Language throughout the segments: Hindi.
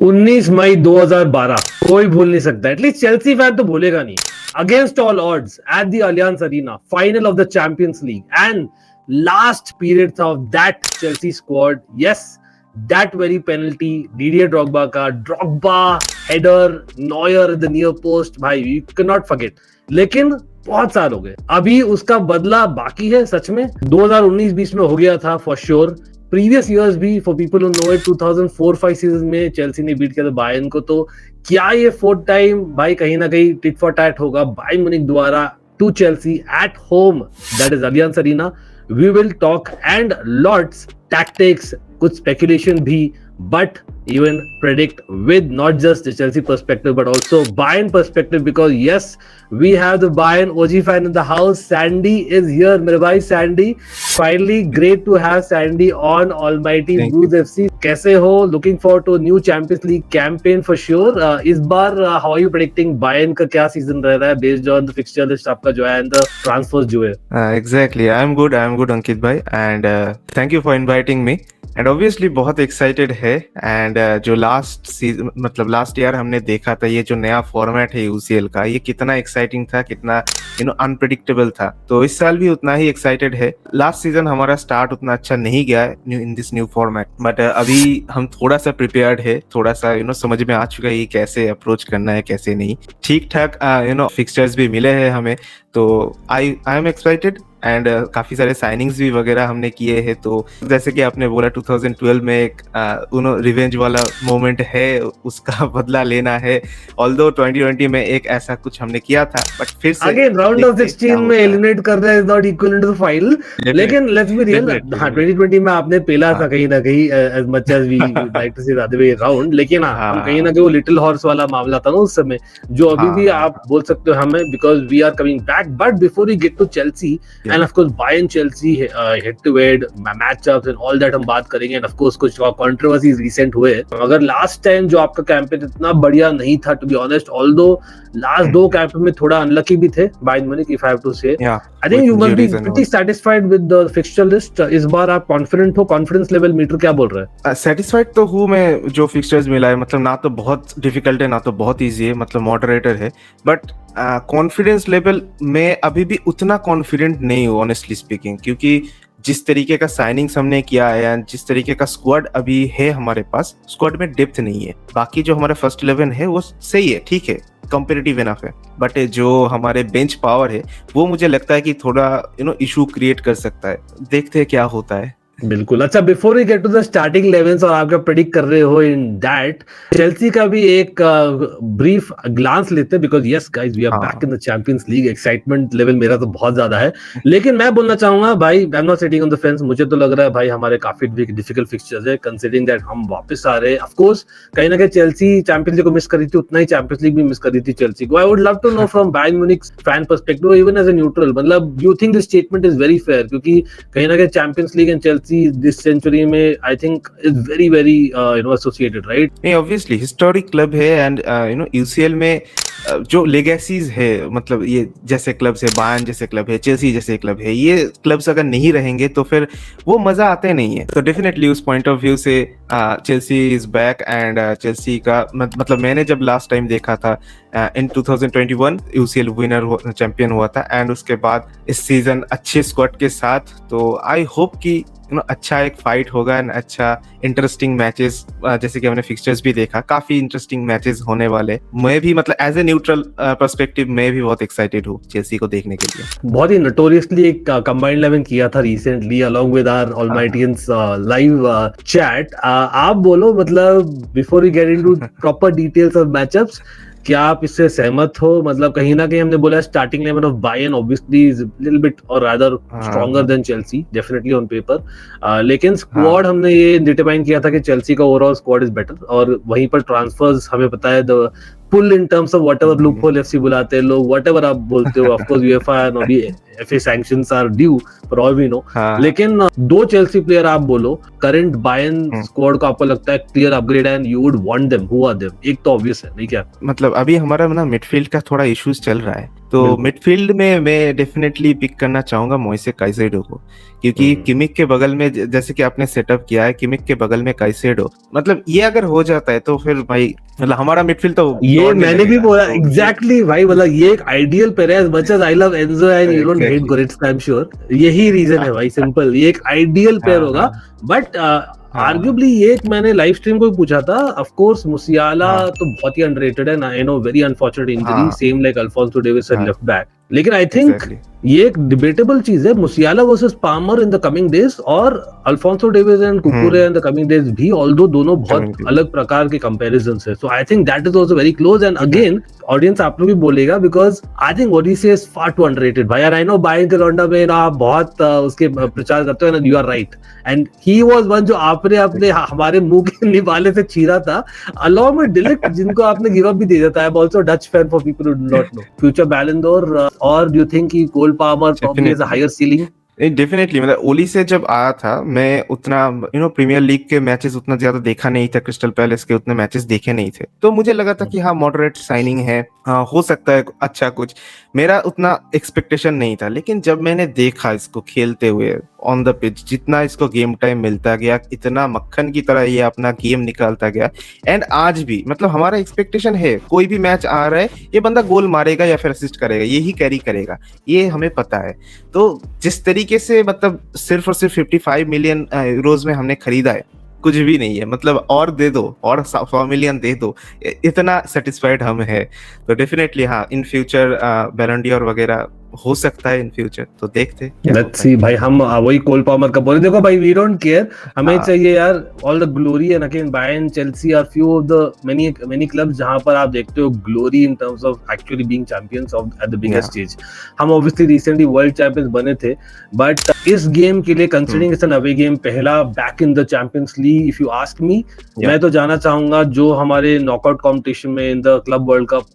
19 मई 2012 कोई भूल नहीं सकता, एटलीस्ट चेल्सी फैन तो भूलेगा नहीं. Against all odds at the Allianz Arena, final of the Champions League and last periods of that Chelsea squad. Yes, that very penalty, Didier Drogba का Drogba header, Neuer at the near post, भाई you cannot forget. लेकिन बहुत साल हो गए, अभी उसका बदला बाकी है. सच में 2019-20 में हो गया था फॉर श्योर. प्रीवियस इयर्स भी for people who know it 2004-5 season में चेल्सी ने बीट किया था बायर्न को. तो क्या ये फोर्थ टाइम भाई कहीं ना कहीं टिट फॉर टैट होगा बायर्न म्यूनिख द्वारा to Chelsea at home, that is Allianz Arena. We will talk and lots tactics, कुछ स्पेकुलेशन भी, but even predict with not just the Chelsea perspective but also Bayern perspective, because yes, we have the Bayern OG fan in the house. Sandy is here, मेरे भाई Sandy. Finally, great to have Sandy on Almighty Blues FC. कैसे हो? Looking forward to new Champions League campaign for sure. इस बार how are you predicting Bayern का क्या सीजन रह रहा है based on the fixture list आपका जो है and the transfers जो है? Exactly, I'm good अंकित भाई, and thank you for inviting me. And obviously बहुत एक्साइटेड है. एंड जो लास्ट सीजन मतलब लास्ट ईयर हमने देखा था, ये जो नया फॉर्मेट है यूसीएल का, ये कितना एक्साइटिंग था, कितना अनप्रेडिक्टेबल था. तो इस साल भी उतना ही एक्साइटेड है. लास्ट सीजन हमारा स्टार्ट उतना अच्छा नहीं गया in this new format, but अभी हम थोड़ा सा प्रिपेयर्ड है, थोड़ा सा समझ में आ चुका है कैसे अप्रोच करना है कैसे नहीं. ठीक ठाक फिक्सचर्स भी मिले हैं हमें, तो आई एम एक्साइटेड. एंड काफी सारे साइनिंग्स भी वगैरह हमने किए हैं. तो जैसे कि आपने बोला 2012 में एक रिवेंज वाला मोमेंट है, उसका बदला लेना है. ऑल्दो 2020 में एक ऐसा कुछ हमने किया था, बट फिर से अगेन राउंड ऑफ 16 में एलिमिनेट करना is not equivalent to the final. लेकिन लेट्स बी रियल, हां 2020 में आपने पेला था कहीं ना कहीं, as much as we like to say the other way round. लेकिन हम कहीं ना कहीं वो लिटिल हॉर्स वाला मामला था ना उस समय, जो अभी भी आप बोल सकते हो हमें, because we are coming back. But before we get to Chelsea and of course Bayern Chelsea head to head matchups and all that हम बात करेंगे. and of course कुछ controversies recent हुए. अगर last time जो आपका कैंपेन इतना बढ़िया नहीं था to be honest, although last दो कैंपेन में थोड़ा अनलकी भी थे Bayern Munich, if I have to say. I think you must be pretty satisfied with the fixture list. इस बार आप confident हो? confidence level मीटर क्या बोल रहा है? satisfied तो हूँ मैं जो fixtures मिला है. मतलब ना तो बहुत difficult है ना तो बहुत easy है, मतलब moderator है. बट कॉन्फिडेंस लेवल में अभी भी उतना कॉन्फिडेंट नहीं हूँ ऑनेस्टली स्पीकिंग, क्योंकि जिस तरीके का साइनिंग्स हमने किया है एंड जिस तरीके का स्क्वाड अभी है हमारे पास, स्क्वाड में डेप्थ नहीं है. बाकी जो हमारा फर्स्ट 11 है वो सही है, ठीक है, कंपेरेटिव इनफ है. बट जो हमारे बेंच पावर है वो मुझे लगता है कि थोड़ा इशू क्रिएट कर सकता है. देखते हैं क्या होता है. बिल्कुल. अच्छा, before we get to the starting 11 और आपका प्रेडिक्ट कर रहे हो इन दैट, चेल्सी का भी एक ब्रीफ ग्लांस लेते हैं, because yes guys we are back in the Champions League. Excitement level मेरा तो बहुत ज्यादा है. लेकिन मैं बोलना चाहूंगा भाई, I am not sitting on the fence. मुझे तो लग रहा है भाई हमारे काफी डिफिकल्ट फिक्सचर्स है, कंसीडरिंग दैट हम वापस आ रहे हैं. ऑफ कोर्स कहीं ना कहीं चेल्सी चैंपियंस लीग को मिस कर रही थी, उतना ही चैंपियंस लीग भी मिस कर रही थी चेल्सी को. I would love to know from Bayern Munich fan perspective, even as a neutral, मतलब you think this statement is very fair? क्योंकि कहीं ना कहीं Champions League and Chelsea this में I think is very very associated, right? नहीं, obviously historic क्लब है एंड यूसीएल में जो लेगेसीज है, मतलब ये जैसे क्लब्स है, बायर्न जैसे क्लब है, चेल्सी जैसे क्लब है, ये क्लब्स अगर नहीं रहेंगे तो फिर वो मजा आते नहीं है. तो डेफिनेटली उस पॉइंट ऑफ व्यू से Chelsea is back. And Chelsea का मतलब मैंने जब लास्ट टाइम देखा था इन 2021 यूसीएल विनर चैंपियन हुआ था, एंड उसके बाद इस सीजन अच्छे स्क्वाड के साथ, तो आई होप कि अच्छा एक फाइट होगा एंड अच्छा इंटरेस्टिंग मैचेस. जैसे कि हमने फिक्सचर्स भी देखा, काफी इंटरेस्टिंग मैचेस होने वाले. मैं भी मतलब एज ए न्यूट्रल पर्सपेक्टिव मैं भी बहुत एक्साइटेड हूँ चेल्सी को देखने के लिए. बहुत ही नोटोरियसली एक कंबाइंड 11 किया था recently along with our Almightians live chat. आप बोलो, मतलब before we get into proper details of matchups, क्या आप इससे सहमत हो? मतलब कहीं ना कहीं हमने बोला starting 11 of Bayern obviously is little bit और rather stronger than Chelsea, definitely on paper. लेकिन स्क्वाड हमने ये डिटरमाइन किया था कि चेल्सी का ओवरऑल स्क्वाड इज बेटर. और वहीं पर ट्रांसफर्स हमें पता है the pull in terms of whatever loophole FC बुलाते हैं लोग, व्हाटएवर आप बोलते हो, ऑफ कोर्स यूएफए एंड अभी FA sanctions are due for all we know. लेकिन दो चेल्सी प्लेयर आप बोलो करंट बायर्न स्क्वाड को आपको लगता है clear upgrade and you would want them, who are them? एक तो ऑब्वियस है नहीं क्या? मतलब अभी हमारा ना मिडफील्ड का थोड़ा इश्यूज चल रहा है. तो बिल्कुल। मिडफील्ड में मैं डेफिनेटली पिक करना चाहूंगा मोइसे काइसेडो को, क्योंकि किमिक के बगल में जैसे कि आपने सेटअप किया है, किमिक के बगल में काइसेडो, मतलब ये अगर हो जाता है तो फिर भाई मतलब हमारा मिडफील्ड तो ये दौड़ने मैंने भी लगेगा। बोला तो ये एग्जैक्टली भाई, मतलब ये एक आइडियल पेयर है। As much as I love Enzo and you don't hate exactly. Goretzka, I am sure यही रीजन है भाई, सिंपल। ये एक आइडियल पेयर हाँ होगा। हाँ बट हाँ आर्ग्युबली ये एक मैंने लाइव स्ट्रीम को भी पूछा था। ऑफ कोर्स मुसियाला हाँ तो बहुत ही अंडररेटेड है ना, you know, very unfortunate injury, हाँ same like Alphonso Davies at हाँ लेफ्ट बैक। लेकिन आई थिंक एग्जैक्टली। ये एक डिबेटेबल चीज है, Musiala versus Palmer in the coming days, और Alphonso Davies and Cucurella in the coming days भी, ऑल्दो दोनों बहुत कमिंग अलग प्रकार के कंपैरिजंस है। So I think that is also very close. And ठीक है। अगेन ऑडियंस आप लोग भी बोलेगा, because I think Olise is far too underrated भाई। आई नो बाइंग लोंडा में ना आप बहुत उसके प्रचार करते हो ना, you are right. And he was one जो आपने अपने हमारे मुंह के निवाले से चीरा था, अलॉन्ग विद डिलिक्ट, जिनको आपने गिव अप भी दे दिया था। I am also Dutch fan for people who do not know future Ballon d'Or. और डू यू थिंक कि Cole Palmer probably has a definitely higher ceiling? Definitely, मतलब ओली से जब आया था मैं उतना प्रीमियर लीग के मैचेस उतना ज्यादा देखा नहीं था, क्रिस्टल पैलेस के उतने मैचेस देखे नहीं थे, तो मुझे लगा था कि हाँ मॉडरेट साइनिंग है, हाँ हो सकता है अच्छा कुछ, मेरा उतना एक्सपेक्टेशन नहीं था। लेकिन जब मैंने देखा इसको खेलते हुए ऑन द पिच, जितना इसको गेम टाइम मिलता गया, इतना मक्खन की तरह ये अपना गेम निकालता गया। एंड आज भी मतलब हमारा एक्सपेक्टेशन है, कोई भी मैच आ रहा है ये बंदा गोल मारेगा या फिर असिस्ट करेगा, यही कैरी करेगा, ये हमें पता है। तो जिस तरीके से मतलब सिर्फ और सिर्फ 55 मिलियन यूरोज में हमने खरीदा है, कुछ भी नहीं है, मतलब और दे दो, और 100 मिलियन दे दो, इतना सेटिस्फाइड हम है। तो डेफिनेटली हाँ, इन फ्यूचर बैलन डी'ओर वगैरह हो सकता है इन फ्यूचर, तो देखते क्या लेट्स होता सी है। भाई, हम वही कोल पामर का बोले। देखो भाई, वी डोंट केयर, हमें हाँ चाहिए यार all the glory. And again Bayern, Chelsea are few of the many many clubs जहां पर आप देखते हो glory in terms of actually being champions of at the biggest या स्टेज। हम ऑब्वियसली रिसेंटली वर्ल्ड चैंपियंस बने थे, बट इस गेम के लिए considering it's an away game, पहला back in the Champions League, if you ask me, या मैं तो जाना चाहूंगा जो हमारे नॉकआउट कॉम्पिटिशन में in the club World cup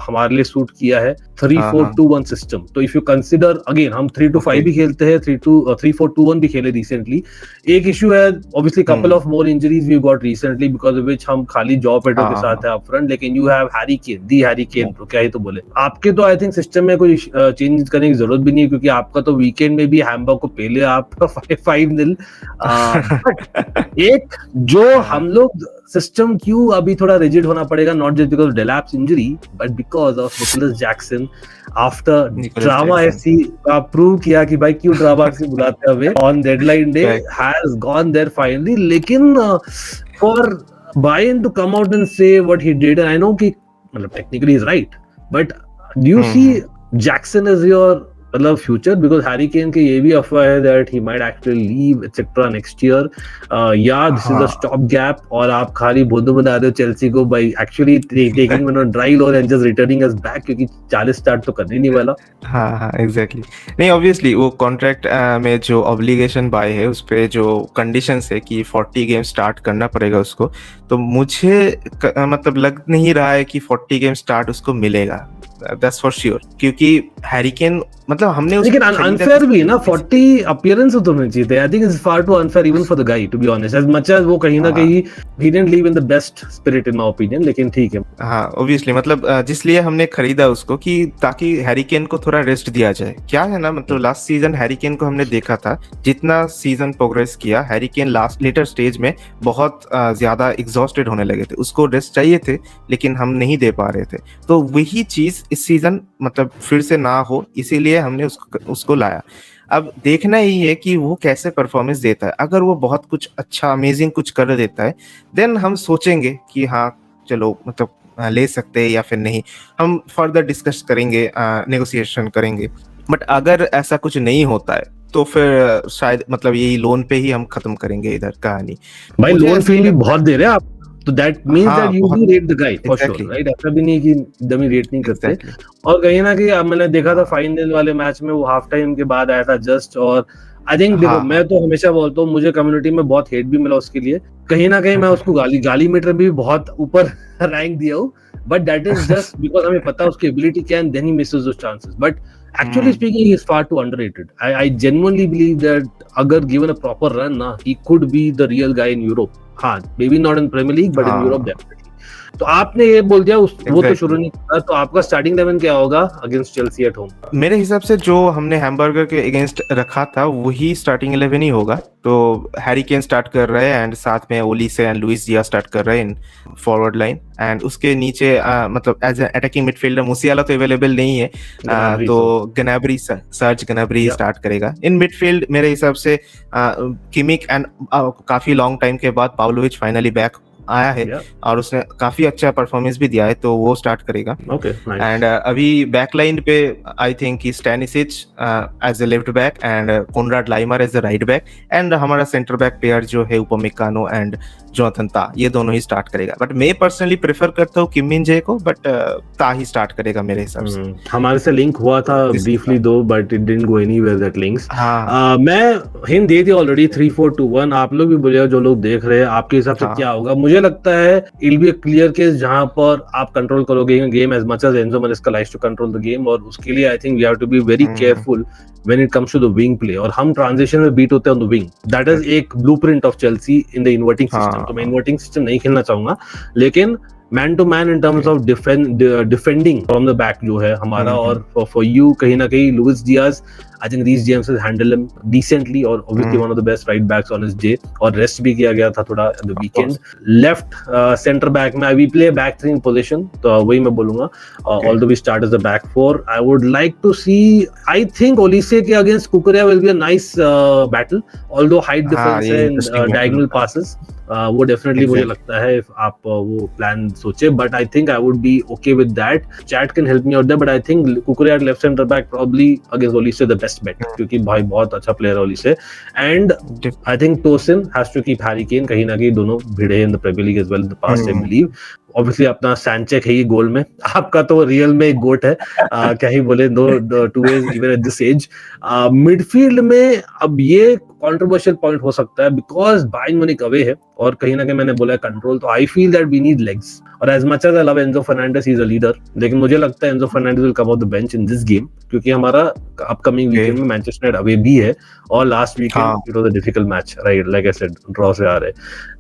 हमारे लिए सूट किया है, हाँ हाँ 3-4-2-1 सिस्टम। तो इफ यू कंसिडर अगेन, हम 3-2-5 ओके भी खेलते हैं, 3-4-2-1 भी खेले रिसेंटली। एक इशू है obviously, couple of more injuries we got recently, because of which हम खाली जॉ पेडो के हाँ साथ हाँ है अप फ्रंट। लेकिन you have Harry Kane, the Harry या केन, तो क्या ही तो बोले आपके। तो आई थिंक सिस्टम में कोई चेंज करने की जरूरत भी नहीं है, क्योंकि आपका तो वीकेंड में भी हैम्बर्ग को पहले आप 5-0। एक जो हाँ हम लोग सिस्टम क्यों अभी थोड़ा रिजिड होना पड़ेगा, not just because Delap's injury, but because of Nicolas Jackson. After Nicolas drama Jackson FC का प्रूव किया कि भाई क्यों ड्रामा एफसी बुलाते हैं हमें on deadline day, correct. Has gone there finally. लेकिन for Bayern to come out and say what he did, I know कि मतलब technically is right, but do you see Jackson is your मतलब फ्यूचर? बिकॉज हैरी केन के ये भी अफवाह है that he might actually leave etcetera next year, या this is a stop gap, और आप खाली भोंदू बना रहे हो चेल्सी को by actually taking one on dry loan and just returning us back, क्योंकि 40 स्टार्ट तो करने नहीं वाला। हाँ हाँ एग्जैक्टली। नहीं ऑब्वियसली वो कॉन्ट्रैक्ट में जो ऑब्लिगेशन बाय है उस पे जो कंडीशंस है कि 40 गेम स्टार्ट करना पड़ेगा उसको, तो मुझे मतलब लग नहीं रहा है कि 40 गेम स्टार्ट उसको मिलेगा, दैट्स फॉर श्योर। क्योंकि हैरिकेन मतलब हमने उसको लेकिन खरीदा अनफेयर भी ना, 40 अपीयरेंस तो होने चाहिए थे। I think it's far too unfair even for the guy, to be honest, as much as वो कहीं ना कहीं ही didn't leave in the best spirit in my opinion. लेकिन ठीक है, हाँ ऑब्वियसली, मतलब जिसलिए हमने खरीदा उसको कि ताकि हैरिकेन को थोड़ा रेस्ट दिया जाए। क्या है ना, मतलब लास्ट सीजन हैरिकेन को हमने देखा था, जितना सीजन प्रोग्रेस किया हैरिकेन लास्ट लेटर स्टेज में बहुत ज्यादा एग्जॉस्टेड होने लगे थे, उसको रेस्ट चाहिए थे, लेकिन हम नहीं दे पा रहे थे। तो वही चीज इस सीजन मतलब फिर से ना हो, इसीलिए हमने उसको लाया। अब देखना ही है कि वो कैसे परफॉर्मेंस देता है। अगर वो बहुत कुछ अच्छा अमेजिंग कुछ कर देता है, देन हम सोचेंगे कि हाँ चलो मतलब ले सकते हैं या फिर नहीं, हम फर्दर डिस्कस करेंगे, नेगोशिएशन करेंगे। बट अगर ऐसा कुछ नहीं होता है तो फिर शायद मतलब यही लोन पे ही हम खत्म करेंगे इधर कहानी। भाई मुझे लोन ऐसा फी ही भी लगता बहुत है। दे रहे हैं आप, तो दैट मींस दैट हाँ यू बहुत do rate the guy for sure, exactly right? ऐसा भी नहीं कि एकदम ही रेट नहीं करते। एग्जैक्टली। और कहीं ना कहीं मैंने देखा था हाँ फाइनल वाले मैच में, वो हाफ टाइम के बाद आया था जस्ट। और आई थिंक देखो, हाँ मैं तो हमेशा बोलता हूँ, मुझे कम्युनिटी में बहुत हेट भी मिला उसके लिए, कहीं ना कहीं मैं उसको गाली मीटर भी बहुत ऊपर रैंक दिया हूँ, but that is just because हमें पता है उसकी एबिलिटी क्या है, then he misses those chances. But actually speaking, he is far too underrated. I genuinely believe that अगर given a proper run ना, he could be the real guy in Europe. हाँ, maybe not in Premier League, but in Europe हाँ definitely. तो आपने ये बोल दिया वो तो Exactly. शुरू नहीं किया, तो आपका स्टार्टिंग 11 क्या होगा अगेंस्ट चेल्सी एट होम? मेरे हिसाब से जो हमने हैमबर्गर के अगेंस्ट रखा था वही स्टार्टिंग 11 ही होगा। तो हैरी केन स्टार्ट कर रहे हैं एंड साथ में Olise and Luis Diaz start कर रहे हैं इन फॉरवर्ड लाइन, एंड उसके नीचे मतलब एज अटैकिंग मिडफील्डर मुसियाला तो अवेलेबल नहीं है, तो गनाब्री, सर्ज गनाब्री स्टार्ट करेगा इन मिडफील्ड मेरे हिसाब से। किमिक एंड काफी लॉन्ग टाइम के बाद पाव्लोविच फाइनली बैक आया है और उसने काफी अच्छा परफॉर्मेंस भी दिया है, तो वो स्टार्ट करेगा। एंड अभी बैकलाइन पे I think Stanisic as a left back and Konrad Laimer as a right back, and हमारा सेंटर बैक पेयर जो है उपमेकानो एंड जोनाथन ता, ये दोनों ही स्टार्ट करेगा। बट मैं पर्सनली प्रेफर करता हूँ किम मिन जे को, बट ता ही स्टार्ट करेगा मेरे हिसाब से। हमारे से लिंक हुआ था ब्रीफली दो, but it didn't go anywhere that links. मैं हिंट दे दी ऑलरेडी 3-4-2-1। आप लोग भी बोलिएगा जो लोग देख रहे हैं, आपके हिसाब से क्या होगा? मुझे लगता है it be a clear case जहां पर आप कंट्रोल करोगे game as much as Enzo Maresca likes to control the game, और उसके लिए I think we have to be very careful when it comes to the wing play, और हम ट्रांजिशन में बीट होते हैं on the wing. That is एक blueprint of Chelsea in the inverting system. तो मैं इन्वर्टिंग सिस्टम नहीं खेलना चाहूंगा, लेकिन man to man in terms of defending from the back जो है हमारा, और फॉर यू कहीं ना कहीं Luis Diaz, I think Reece James has handled him decently, और obviously one of the best right backs on his day, और रेस्ट भी किया गया था थोड़ा at the weekend. Left center back में we play back 3 in position, तो वही मैं बोलूंगा। Although we start as the back 4, I would like to see, I think Olise के against Kukurea will be a nice battle, although height difference है in diagonal passes, वो डेफिनेटली मुझे लगता है आप वो प्लान सोचे, but I think I would be okay with that. Chat can help me out there, but I think Cucurella at left centre back probably against Olise the best bet, क्योंकि भाई बहुत अच्छा प्लेयर है Olise. And I think Tosin has to keep Harry Kane, कहीं ना कहीं दोनों भिड़े in the Premier League as well in the past I believe. Obviously अपना सैंचेक है ये गोल में, आपका तो रियल में एक गोट है, क्या ही बोले, no two ways even at this age. Midfield में अब ये कंट्रोवर्शियल पॉइंट हो सकता है बिकॉज बायर्न म्यूनिख अवे है, और कहीं ना कहीं मैंने बोला कंट्रोल, तो I feel that we need legs. और as much as I love Enzo Fernandez, he is a leader, लेकिन मुझे लगता है Enzo Fernandez will come off the bench in this game, क्योंकि हमारा अपकमिंग वीकेंड में मैनचेस्टर यूनाइटेड अवे भी है, और last weekend it was a difficult match, right, like I said draw से आ रहे।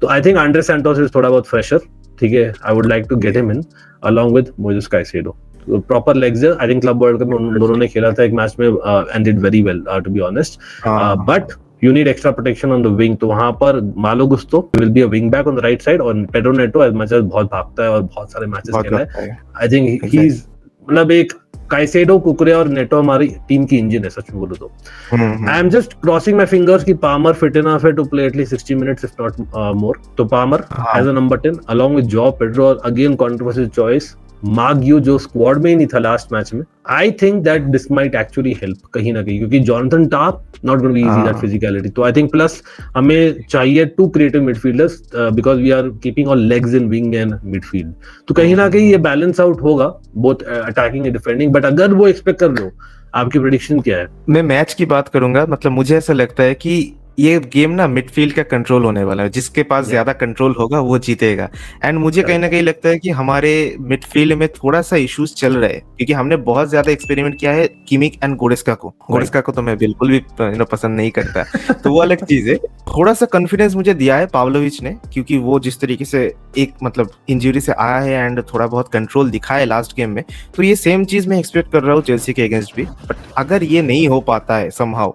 तो I think Andrey Santos is थोड़ा बहुत फ्रेशर, ठीक है, I would like to get him in along with Moises Caicedo. Proper legs है, I think Club World Cup में दोनों ने खेला था एक मैच में, and did very well to be honest, but you need extra protection on the wing, तो वहां पर मालो गुस्तो will be a wing back on the right side, और Pedro Neto as much as बहुत भागता है और बहुत सारे मैचेस खेला है, आई थिंक ही इज, मतलब एक काइसेडो, कुकुरेया और नेटो हमारी टीम की इंजन है सच में बोलो तो। I am just crossing my fingers कि पामर फिट इनफ है to play at least 60 minutes if not more. तो Palmer has a number 10 along with Joao Pedro, और अगेन कंट्रोवर्शियल चॉइस मार्ग्यू जो स्क्वाड में ही नहीं था लास्ट मैच में। I think that this might actually help कहीं ना कहीं, क्योंकि Jonathan Tah not going to be easy that physicality. तो आई थिंक प्लस हमें चाहिए 2 creative midfielders because we are keeping all legs in wing and midfield, तो कहीं ना कहीं ये बैलेंस आउट होगा both attacking and defending. But अगर वो एक्सपेक्ट कर लो, आपकी प्रेडिक्शन क्या है? मैं मैच की बात करूंगा, मतलब मुझे ऐसा लगता है कि ये गेम ना मिडफील्ड का कंट्रोल होने वाला है, जिसके पास ज्यादा कंट्रोल होगा वो जीतेगा। एंड मुझे कहीं ना कहीं लगता है कि हमारे मिडफील्ड में थोड़ा सा इश्यूज चल रहे हैं, क्योंकि हमने बहुत ज्यादा एक्सपेरिमेंट किया है किमिक एंड गोरेस्का को तो मैं बिल्कुल भी पसंद नहीं करता, तो वो अलग चीज है। थोड़ा सा कॉन्फिडेंस मुझे दिया है पाव्लोविच ने, क्योंकि वो जिस तरीके से एक मतलब इंजरी से आया है एंड थोड़ा बहुत कंट्रोल दिखाया लास्ट गेम में, तो ये सेम चीज मैं एक्सपेक्ट कर रहा हूँ चेल्सी के अगेंस्ट भी। बट अगर ये नहीं हो पाता है समहाउ,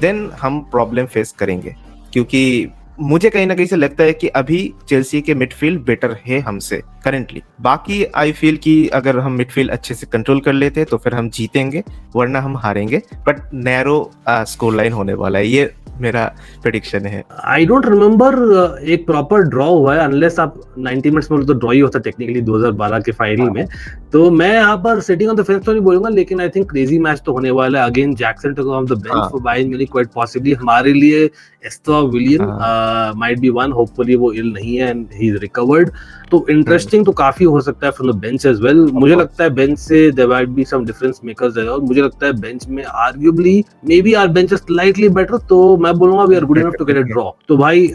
देन हम प्रॉब्लम फेस करेंगे, क्योंकि मुझे कहीं ना कहीं से लगता है कि अभी चेल्सी के मिडफील्ड बेटर है हमसे करंटली। बाकी आई फील कि अगर हम मिडफील्ड अच्छे से कंट्रोल कर लेते तो फिर हम जीतेंगे, वरना हम हारेंगे। बट नैरो स्कोर लाइन होने वाला है, ये मेरा प्रेडिक्शन है। आई डोंट रिमेम्बर एक प्रॉपर ड्रॉ हुआ है, अनलेस आप 90 मिनट्स में तो ड्रॉ ही होता टेक्निकली 2012 के फाइनल में। तो मैं यहाँ पर सिटिंग ऑन द फेंस तो नहीं बोलूंगा, लेकिन आई थिंक क्रेजी मैच तो होने वाला है। Again Jackson to come off the bench for Bayern Munich, quite possibly हमारे लिए Estevao Willian might be one, hopefully वो इल नहीं है एंड ही इज रिकवर्ड। तो इंटरेस्टिंग तो काफी हो सकता है from the bench as well. मुझे लगता है बेंच से there might be some difference makers, और मुझे लगता है बेंच में arguably maybe our bench is slightly better, तो मैं बोलूंगा we are good enough to get a draw. तो भाई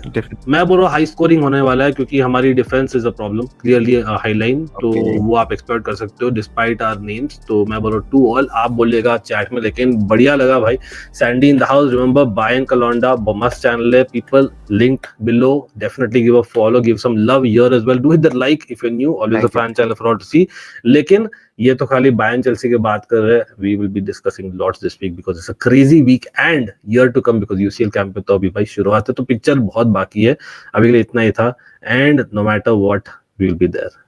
मैं बोल रहा हूँ हाई स्कोरिंग होने वाला है, क्योंकि हमारी defence is a problem, clearly high line, तो वो आप एक्सपेक्ट कर सकते हो डिस्पाइट आवर नेम्स। तो मैं बोल रहा हूँ 2-2, आप बोलिएगा चैट में, लेकिन बढ़िया लगा भाई। Sandy in the house, remember Bayern का लौंडा, मस्त चैनल है, people linked below. Definitely give a follow, give some love here as well. Do hit the like if you're new. Always a Thank you. fan channel for all to see. लेकिन ये तो खाली बायर्न चेल्सी की बात कर रहे हैं. We will be discussing lots this week because it's a crazy week and year to come because UCL camp पे तो अभी भाई शुरुआत है, तो पिक्चर बहुत बाकी है. अभी के लिए इतना ही था, and no matter what, we will be there.